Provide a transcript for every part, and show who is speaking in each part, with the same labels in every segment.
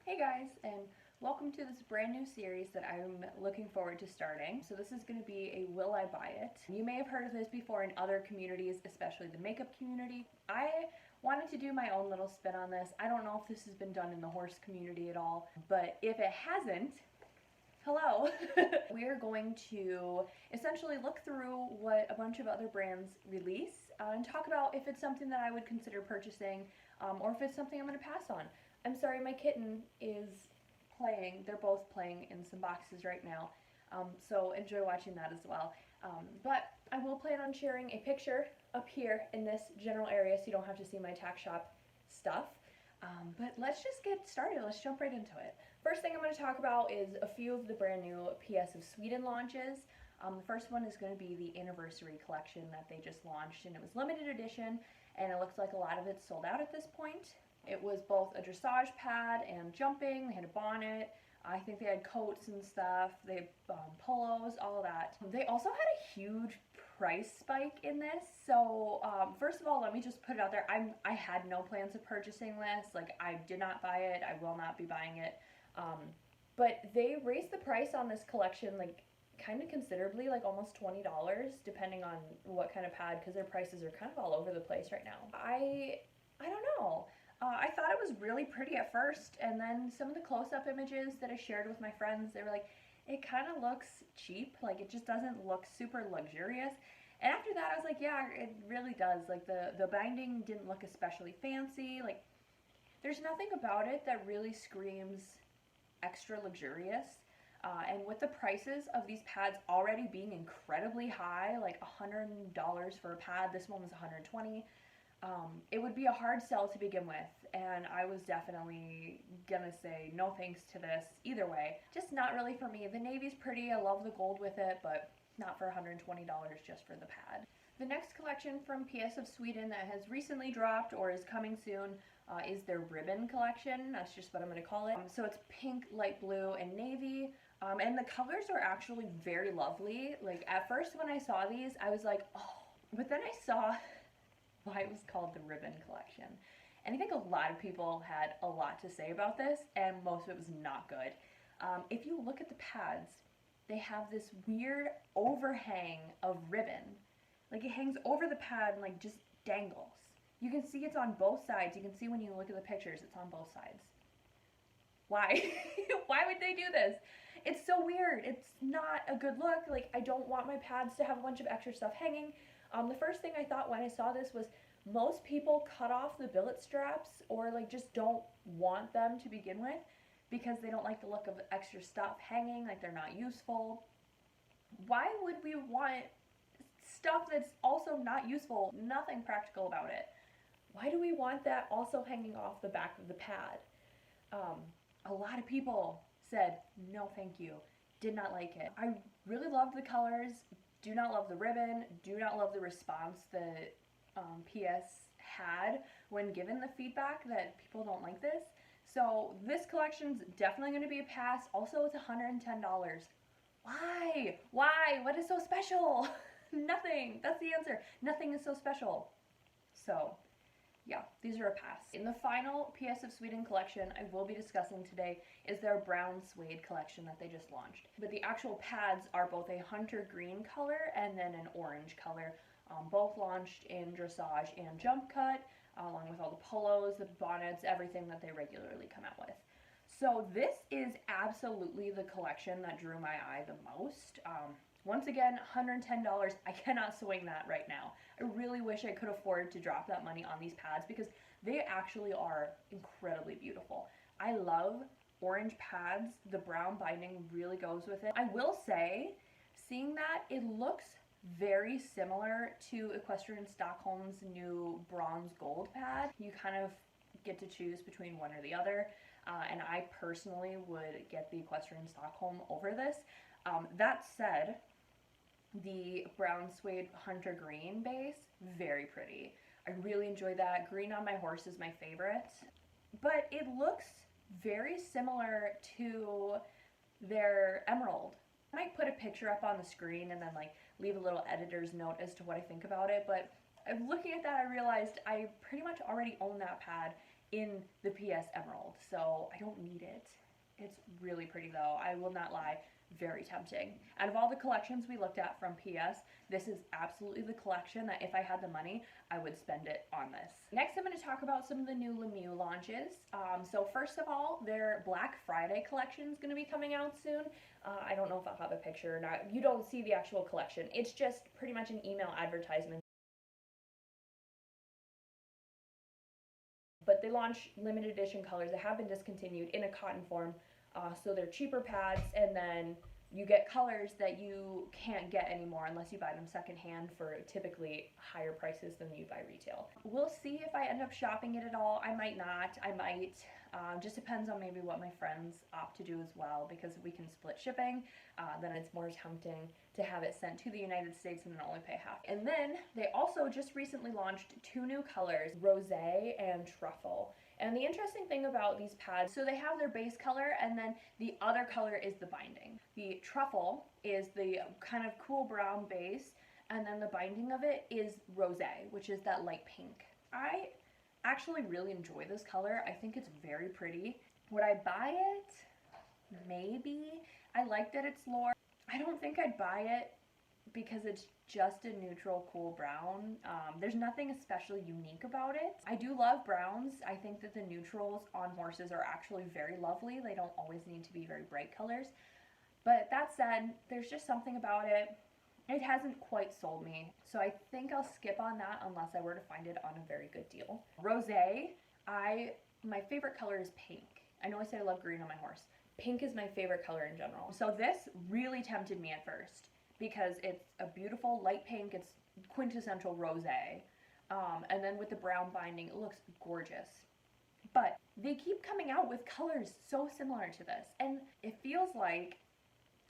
Speaker 1: Hey guys, and welcome to this brand new series that I'm looking forward to starting. So this is going to be a Will I Buy It? You may have heard of this before in other communities, especially the makeup community. I wanted to do my own little spin on this. I don't know if this has been done in the horse community at all, but if it hasn't, hello. We're going to essentially look through what a bunch of other brands release and talk about if it's something that I would consider purchasing or if it's something I'm going to pass on. I'm sorry, my kitten is playing. They're both playing in some boxes right now, so enjoy watching that as well. But I will plan on sharing a picture up here in this general area so you don't have to see my tack shop stuff. But let's just get started. Let's jump right into it. First thing I'm going to talk about is a few of the brand new PS of Sweden launches. The first one is going to be the anniversary collection that they just launched, and it was limited edition, and it looks like a lot of it's sold out at this point. It was both a dressage pad and jumping. They had a bonnet. I think they had coats and stuff. They had polos, all of that. They also had a huge price spike in this. So first of all, let me just put it out there. I had no plans of purchasing this. Like, I did not buy it. I will not be buying it. But they raised the price on this collection like kind of considerably, like almost $20, depending on what kind of pad, because their prices are kind of all over the place right now. I don't know. I thought it was really pretty at first, and then some of the close-up images that I shared with my friends, they were like, it kind of looks cheap, like it just doesn't look super luxurious. And after that, I was like, yeah, it really does. Like the binding didn't look especially fancy. Like, there's nothing about it that really screams extra luxurious. And with the prices of these pads already being incredibly high, like $100 for a pad, this one was $120. It would be a hard sell to begin with, and I was definitely gonna say no thanks to this either way. Just not really for me. The navy's pretty, I love the gold with it, but not for $120 just for the pad. The next collection from PS of Sweden that has recently dropped or is coming soon is their ribbon collection. That's just what I'm gonna call it. So it's pink, light blue, and navy. And the colors are actually very lovely. Like, at first when I saw these, I was like, oh, but then I saw why it was called the ribbon collection. And I think a lot of people had a lot to say about this, and most of it was not good. If you look at the pads, they have this weird overhang of ribbon. Like, it hangs over the pad and like just dangles. You can see it's on both sides. You can see when you look at the pictures, it's on both sides. Why? Why would they do this? It's so weird. It's not a good look. Like, I don't want my pads to have a bunch of extra stuff hanging. The first thing I thought when I saw this was most people cut off the billet straps or like just don't want them to begin with because they don't like the look of extra stuff hanging, like they're not useful. Why would we want stuff that's also not useful, nothing practical about it? Why do we want that also hanging off the back of the pad? A lot of people said no thank you, did not like it. I really loved the colors. Do not love the ribbon, do not love the response that PS had when given the feedback that people don't like this. So this collection's definitely going to be a pass. Also, it's $110. Why? Why? What is so special? Nothing. That's the answer. Nothing is so special. So, yeah, these are a pass. In the final PS of Sweden collection I will be discussing today is their brown suede collection that they just launched. But the actual pads are both a hunter green color and then an orange color. Both launched in dressage and jump cut, along with all the polos, the bonnets, everything that they regularly come out with. So this is absolutely the collection that drew my eye the most. Once again, $110, I cannot swing that right now. I really wish I could afford to drop that money on these pads because they actually are incredibly beautiful. I love orange pads. The brown binding really goes with it. I will say, seeing that, it looks very similar to Equestrian Stockholm's new bronze gold pad. You kind of get to choose between one or the other, and I personally would get the Equestrian Stockholm over this. That said, the brown suede hunter green base, very pretty. I really enjoy that. Green on my horse is my favorite. But it looks very similar to their emerald. I might put a picture up on the screen and then like leave a little editor's note as to what I think about it, but looking at that I realized I pretty much already own that pad in the PS Emerald, so I don't need it. It's really pretty though, I will not lie, very tempting. Out of all the collections we looked at from PS, this is absolutely the collection that if I had the money, I would spend it on this. Next, I'm going to talk about some of the new Lemieux launches. So first of all, their Black Friday collection is going to be coming out soon. I don't know if I'll have a picture or not. You don't see the actual collection. It's just pretty much an email advertisement. But they launch limited edition colors that have been discontinued in a cotton form. So they're cheaper pads, and then you get colors that you can't get anymore unless you buy them secondhand for typically higher prices than you buy retail. We'll see if I end up shopping it at all. I might not. I might. Just depends on maybe what my friends opt to do as well, because if we can split shipping, then it's more tempting to have it sent to the United States and then only pay half. And then they also just recently launched 2 new colors, Rosé and Truffle. And the interesting thing about these pads, so they have their base color and then the other color is the binding. The Truffle is the kind of cool brown base, and then the binding of it is Rosé, which is that light pink. I actually really enjoy this color. I think it's very pretty. Would I buy it? Maybe. I like that it's Lore. I don't think I'd buy it because it's just a neutral cool brown. There's nothing especially unique about it. I do love browns. I think that the neutrals on horses are actually very lovely. They don't always need to be very bright colors. But that said, there's just something about it. It hasn't quite sold me. So I think I'll skip on that unless I were to find it on a very good deal. Rosé, my favorite color is pink. I know I said I love green on my horse. Pink is my favorite color in general. So this really tempted me at first, because it's a beautiful light pink, it's quintessential rosé, and then with the brown binding, it looks gorgeous. But they keep coming out with colors so similar to this, and it feels like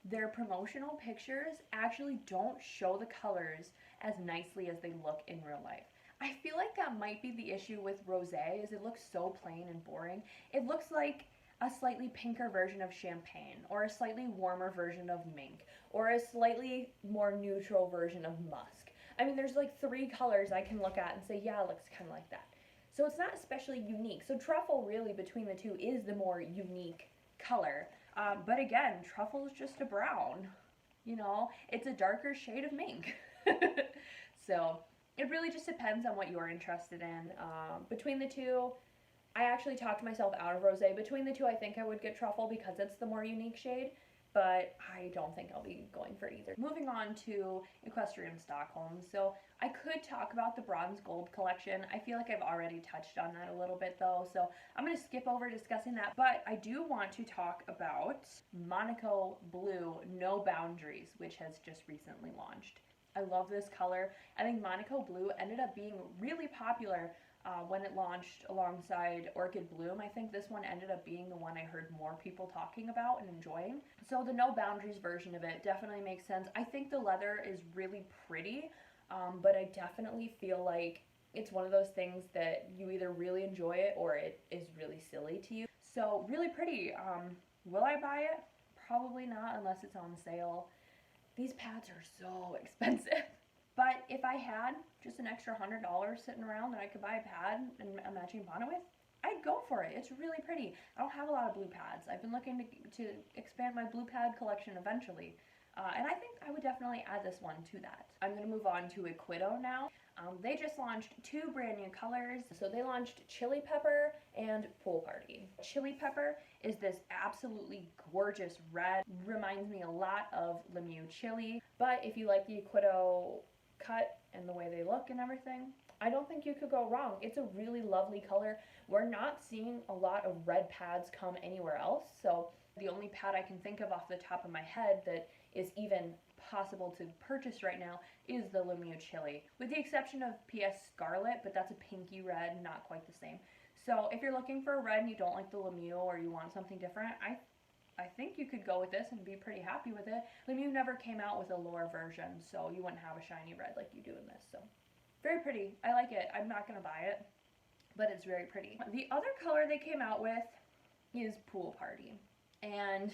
Speaker 1: their promotional pictures actually don't show the colors as nicely as they look in real life. I feel like that might be the issue with rosé, is it looks so plain and boring. It looks like a slightly pinker version of champagne, or a slightly warmer version of mink, or a slightly more neutral version of musk. I mean, there's like 3 colors I can look at and say, yeah, it looks kind of like that. So it's not especially unique. So truffle really between the 2 is the more unique color. But again, truffle is just a brown. You know, it's a darker shade of mink. So it really just depends on what you're interested in. Between the 2, I actually talked myself out of rosé. Between the 2, I think I would get truffle because it's the more unique shade, but I don't think I'll be going for either. Moving on to Equestrian Stockholm. So I could talk about the bronze gold collection. I feel like I've already touched on that a little bit though, so I'm going to skip over discussing that, but I do want to talk about Monroe Blue No Boundaries, which has just recently launched. I love this color. I think Monroe Blue ended up being really popular when it launched alongside Orchid Bloom. I think this one ended up being the one I heard more people talking about and enjoying. So the No Boundaries version of it definitely makes sense. I think the leather is really pretty, but I definitely feel like it's one of those things that you either really enjoy it or it is really silly to you. So really pretty. Will I buy it? Probably not unless it's on sale. These pads are so expensive. But if I had just an extra $100 sitting around that I could buy a pad and a matching bonnet with, I'd go for it. It's really pretty. I don't have a lot of blue pads. I've been looking to expand my blue pad collection eventually. And I think I would definitely add this one to that. I'm going to move on to Equido now. They just launched 2 brand new colors. So they launched Chili Pepper and Pool Party. Chili Pepper is this absolutely gorgeous red. Reminds me a lot of Lemieux chili. But if you like the Equito cut and the way they look and everything, I don't think you could go wrong. It's a really lovely color. We're not seeing a lot of red pads come anywhere else, so the only pad I can think of off the top of my head that is even possible to purchase right now is the Lemieux Chili, with the exception of PS Scarlet, but that's a pinky red, not quite the same. So if you're looking for a red and you don't like the Lemieux or you want something different, I think you could go with this and be pretty happy with it. Lemieux never came out with a Lore version, so you wouldn't have a shiny red like you do in this. So very pretty. I like it. I'm not going to buy it, but it's very pretty. The other color they came out with is Pool Party. And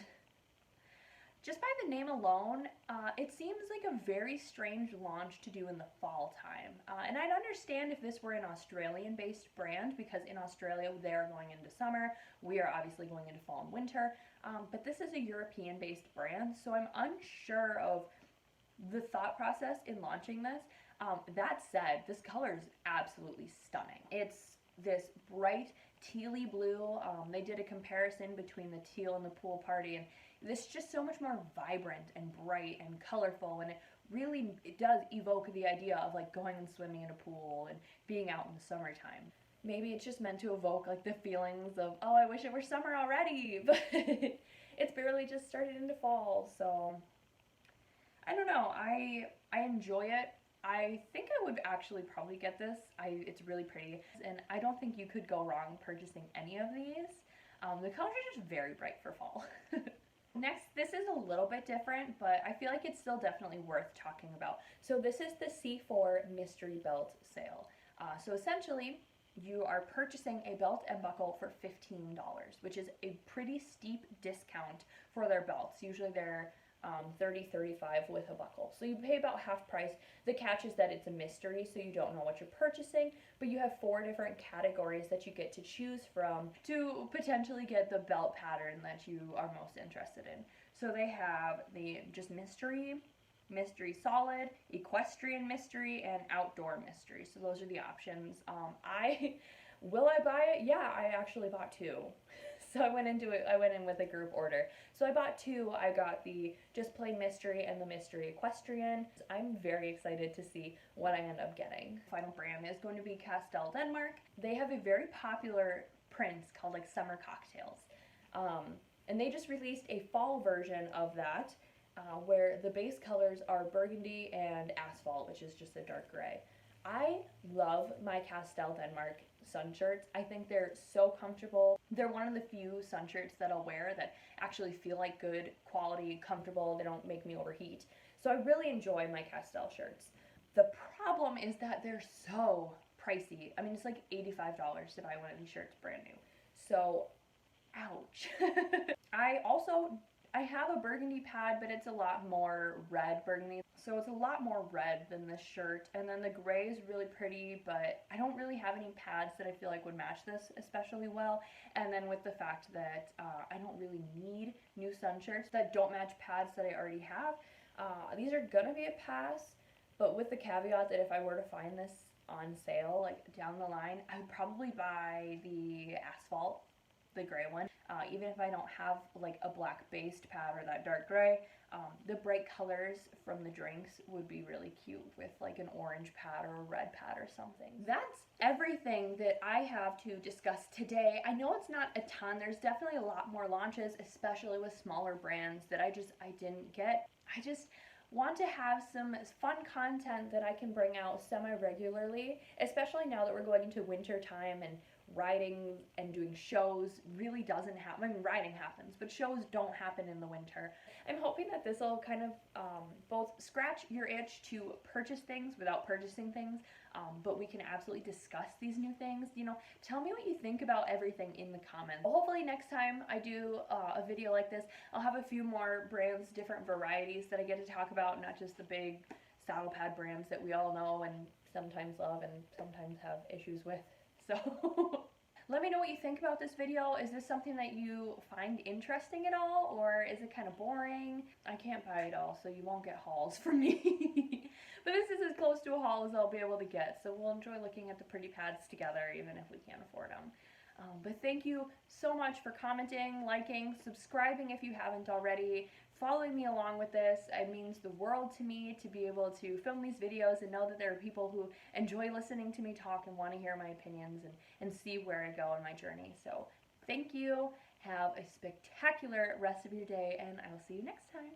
Speaker 1: Just by the name alone, it seems like a very strange launch to do in the fall time. And I'd understand if this were an Australian-based brand, because in Australia they're going into summer, we are obviously going into fall and winter, but this is a European-based brand, so I'm unsure of the thought process in launching this. That said, this color is absolutely stunning. It's this bright tealy blue. They did a comparison between the teal and the pool party, and this is just so much more vibrant and bright and colorful, and it does evoke the idea of like going and swimming in a pool and being out in the summertime. Maybe it's just meant to evoke like the feelings of, oh, I wish it were summer already, but it's barely just started into fall, so I don't know. I enjoy it. I think I would actually probably get this. It's really pretty, and I don't think you could go wrong purchasing any of these. The colors are just very bright for fall. Next, this is a little bit different, but I feel like it's still definitely worth talking about. So this is the C4 Mystery Belt Sale. So essentially, you are purchasing a belt and buckle for $15, which is a pretty steep discount for their belts. Usually they're $30, $35 with a buckle. So you pay about half price. The catch is that it's a mystery, so you don't know what you're purchasing, but you have 4 different categories that you get to choose from to potentially get the belt pattern that you are most interested in. So they have the just mystery, mystery solid, equestrian mystery, and outdoor mystery. So those are the options. Will I buy it? Yeah, I actually bought 2. So I went in with a group order. So I bought 2. I got the just plain mystery and the mystery equestrian. I'm very excited to see what I end up getting. Final brand is going to be Kastel Denmark. They have a very popular print called like Summer Cocktails. And they just released a fall version of that where the base colors are burgundy and asphalt, which is just a dark gray. I love my Kastel Denmark sun shirts. I think they're so comfortable. They're one of the few sun shirts that I'll wear that actually feel like good quality, comfortable. They don't make me overheat. So I really enjoy my Kastel shirts. The problem is that they're so pricey. I mean, it's like $85 to buy one of these shirts brand new. So, ouch. I have a burgundy pad, but it's a lot more red burgundy. So it's a lot more red than this shirt. And then the gray is really pretty, but I don't really have any pads that I feel like would match this especially well. And then with the fact that I don't really need new sun shirts that don't match pads that I already have, these are gonna be a pass, but with the caveat that if I were to find this on sale, like down the line, I would probably buy the asphalt, the gray one, even if I don't have like a black based pad or that dark gray. The bright colors from the drinks would be really cute with like an orange pad or a red pad or something. That's everything that I have to discuss today. I know it's not a ton. There's definitely a lot more launches, especially with smaller brands that I didn't get. I just want to have some fun content that I can bring out semi-regularly, especially now that we're going into winter time and riding and doing shows really doesn't happen. I mean, riding happens, but shows don't happen in the winter. I'm hoping that this will kind of both scratch your itch to purchase things without purchasing things, but we can absolutely discuss these new things. You know, tell me what you think about everything in the comments. Hopefully next time I do a video like this, I'll have a few more brands, different varieties that I get to talk about, not just the big saddle pad brands that we all know and sometimes love and sometimes have issues with. So let me know what you think about this video. Is this something that you find interesting at all, or is it kind of boring? I can't buy it all, so you won't get hauls from me. But this is as close to a haul as I'll be able to get, so we'll enjoy looking at the pretty pads together, even if we can't afford them. But thank you so much for commenting, liking, subscribing if you haven't already, following me along with this. It means the world to me to be able to film these videos and know that there are people who enjoy listening to me talk and want to hear my opinions and see where I go on my journey. So thank you. Have a spectacular rest of your day, and I will see you next time.